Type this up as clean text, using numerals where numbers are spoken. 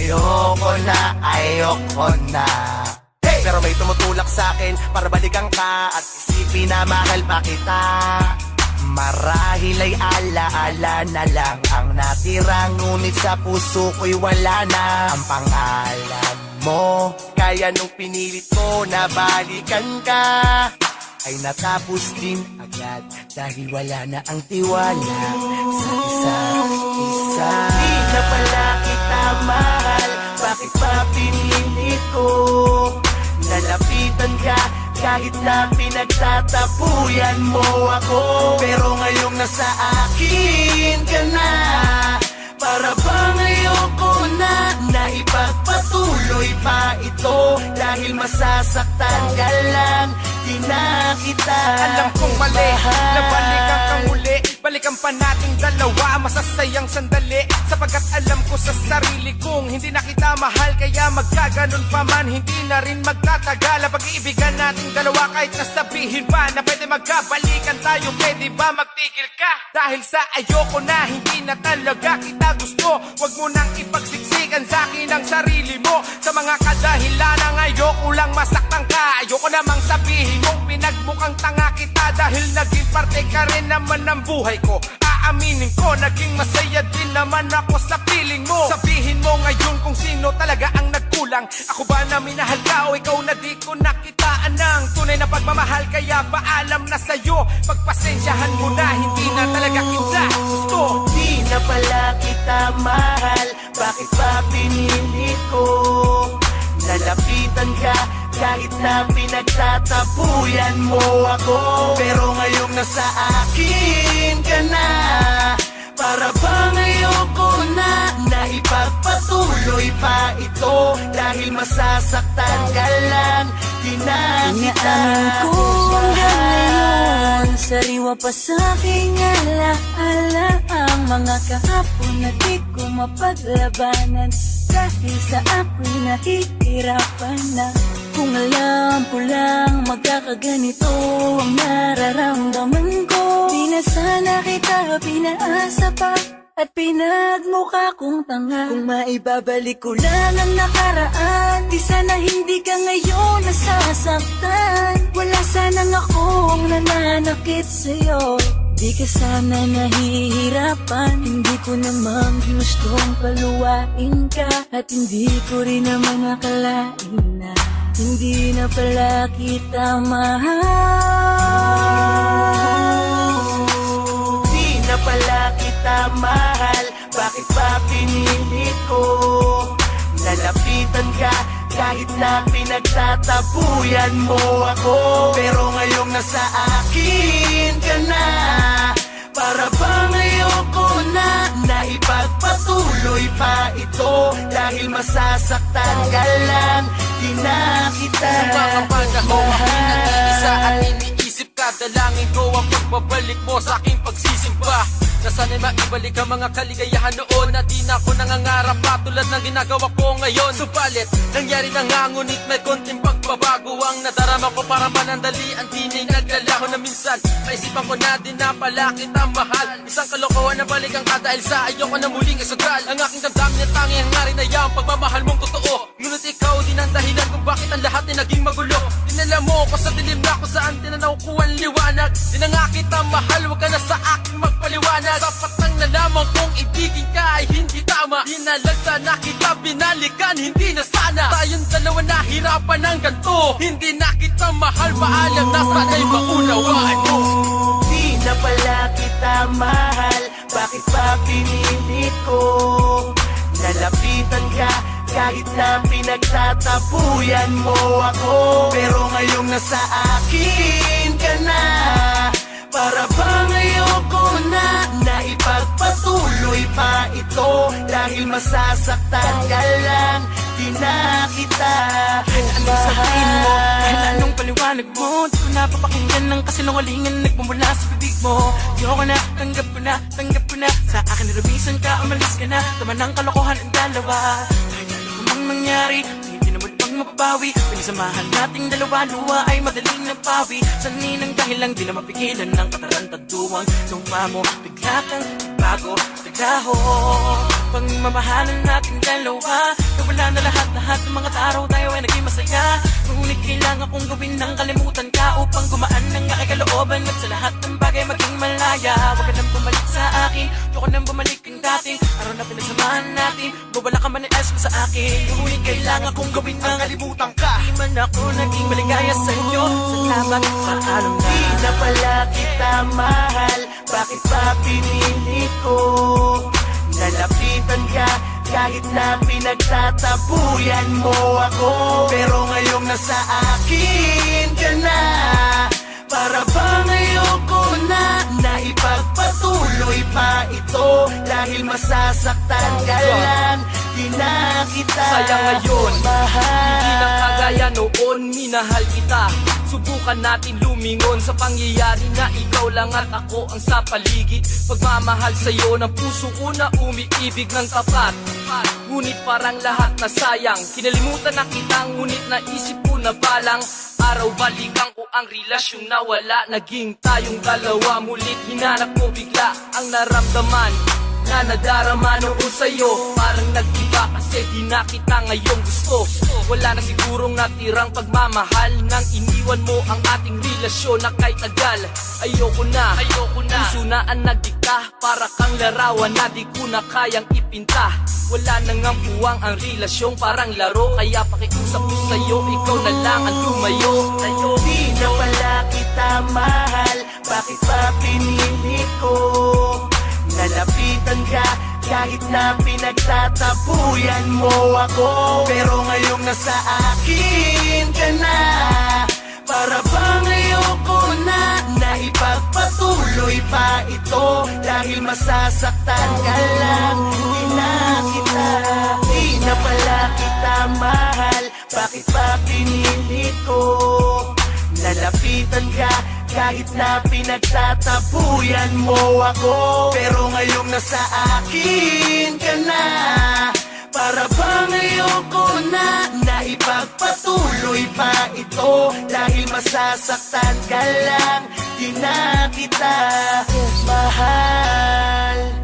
ayoko na. Pero may tumutulak sa akin para balikan ka at isipin na mahal pa kita. Marahil ay alaala na lang ang natira, ngunit sa puso ko'y wala na ang pangalan mo. Kaya nung pinilit ko na balikan ka, ay natapos din agad dahil wala na ang tiwala sa isa't isa. Di na pala kita mahal, bakit pa pinilit ko? Nalapitan ka kahit na pinagtatapuyan mo ako. Pero ngayong nasa akin ka na, para bang ayoko na ipagpatuloy pa ito. Dahil masasaktan ka lang, di na kita alam kong mali, nabalikan kang muli. Balikan pa nating dalawa, masasayang sandali. Sapagkat alam ko sa sarili kong hindi na kita mahal, kaya magkaganon pa man, hindi na rin magtatagal ang pag-iibigan nating dalawa. Kahit nasabihin pa na pwede magkabalikan tayo, pwede ba magtigil ka? Dahil sa ayoko na, hindi na talaga kita gusto. Huwag mo nang ipagsiksikan sa akin ang sarili mo. Sa mga kadahilanang ayoko lang masaktan ka. Ayoko namang sabihin mong pinagmukhang tanga kita, dahil naging parte ka rin naman ng buhay ko. Aaminin ko, naging masaya din naman ako sa piling mo. Sabihin mo ngayon kung sino talaga ang nagkulang. Ako ba na minahal ka o ikaw na di ko nakitaan ng tunay na pagmamahal? Kaya paalam na sa'yo, pagpasensyahan mo na, hindi na talaga kita gusto. Di na pala kita mahal, bakit pa pinilit ko? Nalapitan ka kahit na pinagtatapuyan mo ako. Pero ngayong nasa akin ka na, para bang ayoko na ipagpatuloy pa ito. Dahil masasaktan ka lang, di na kita. Inaamin ko hanggang ngayon, sariwa pa sa aking alaala ang mga kahapon na di ko mapaglabanan. Dahil sa ako'y nahihirapan na. Kung alam ko lang magkakaganito ang nararamdaman ko, di na sana kita pinaasa pa at pinagmukha kong tanga. Kung maibabalik ko lang ang nakaraan, di sana hindi ka ngayon nasasaktan. Wala sanang akong nananakit sa'yo, di ka sana nahihirapan. Hindi ko naman gustong paluwain ka, at hindi ko rin naman akalain na hindi na pala kita mahal. Di na pala kita mahal, bakit pa pinilit ko? Nalapitan ka kahit na pinagtatapuyan mo ako. Pero ngayong nasa akin ka na, para bang ayoko na ipagpatuloy pa ito. Dahil masasaktan ka lang, di na kita Mga panahon ako'y nag-iisa at iniisip ka. Dalangin ko ang pagbabalik mo sa aking pagsisimba, na sana'y maibalik ang mga kaligayahan noon, na di na ako nangangarap pa tulad ng ginagawa ko ngayon. Subalit, nangyari na nga, ngunit may konting pagbabago ang nadarama ko. Para panandalian, di na'y naglalaho na minsan maisipan ko na din na pala kitang mahal. Isang kalokohan na balikan ka dahil sa ayoko na muling isugal ang aking damdamin at tanging hangarin na yung pagmamahal mong totoo. Ngunit ikaw din ang dahilan kung bakit ang lahat ay naging magulo. Dinala mo ako sa dilim na kung saan tinanaw ko ang liwanag. Di na nga kita mahal, huwag ka na sa akin magpaliwanag. Sapat nang nalaman kong ibigin ka ay hindi tama. Di na lang sana kita binalikan, hindi na sana tayong dalawa nahirapan ng ganito. Hindi na kita mahal, paalam na sana'y maunawaan mo. Di na pala kita mahal, bakit pa pinilit ko? Nalapitan ka kahit na pinagtatapuyan mo ako. Pero ngayong nasa akin ka na, para bang ayoko na ipagpatuloy pa ito. Dahil masasaktan ka lang, di na kita Anong sabihin mo? Kahit anong paliwanag mo, di ko napapakinggan ng kasinungalingan nagmumula sa bibig mo. Ayoko na, tanggap ko na. Sa akin nilumisan ka, umalis ka na. Tama ng kalokohan ang dalawa. Kahit ano mang mangyari, hindi naman pang mapapawi. Pinisamahan nating dalawa, luwa ay madaling napawi. Saninang dahilan, di na mapigilan ng katarantaduang luha mo. Bigla kang bago, biglaho. Pagmamahalan nating dalawa, na lahat-lahat ng mga araw tayo ay naging masaya. Ngunit kailangan kong gawin ng kalimutan ka upang gumaan ng aking kalooban at sa lahat ng bagay maging malaya. Huwag ka nang bumalik sa akin, huwag ka nang bumalik ang dating araw na pinagsamahan natin. Bubala ka man i-ask mo sa akin, ngunit kailangan kong gawin ng Kalimutan ka. di man ako naging maligaya sa inyo. Salamat, paalam na. Di na pala kita mahal, bakit pa pinilit ko? Nalapitan ka kahit na pinagtatabuyan mo ako. Pero ngayong nasa akin ka na, para bang ayoko na ipagpatuloy pa ito. Dahil masasaktan ka lang, di na kita Sayang ngayon, mahal. hindi na kagaya noon, minahal kita. Subukan natin lumingon sa pangyayari na ikaw lang at ako ang sa paligid. Pagmamahal sa'yo ng puso ko na umiibig ng tapat. Ngunit parang lahat na sayang, kinalimutan na kita, ngunit naisip ko na balang araw balikan ko ang relasyon na wala. Naging tayong dalawa, mulit hinanap ko bigla ang naramdaman na nadarama noon sa'yo. Parang nag-iba kasi di na kita ngayong gusto. Wala na sigurong natirang pagmamahal nang iniwan mo ang ating relasyon na kay tagal. Ayoko na, puso na ang nagdikta, para kang larawan na di ko na kayang ipinta. Wala nang ang puwang ang relasyong parang laro, kaya pakiusap ko sa'yo, ikaw na lang ang lumayo. Di na pala kita mahal, bakit pa pinilit ko? Nalapitan ka kahit na pinagtatabuyan mo ako. Pero ngayong nasa akin ka na, para bang ayoko na ipagpatuloy pa ito. Dahil masasaktan ka lang, di na kita. Di na pala kita mahal, bakit pa pinilit ko? Nalapitan ka kahit na pinagtatabuyan mo ako. Pero ngayong nasa akin ka na, para bang ayoko na ipagpatuloy pa ito. Dahil masasaktan ka lang, di na kita mahal.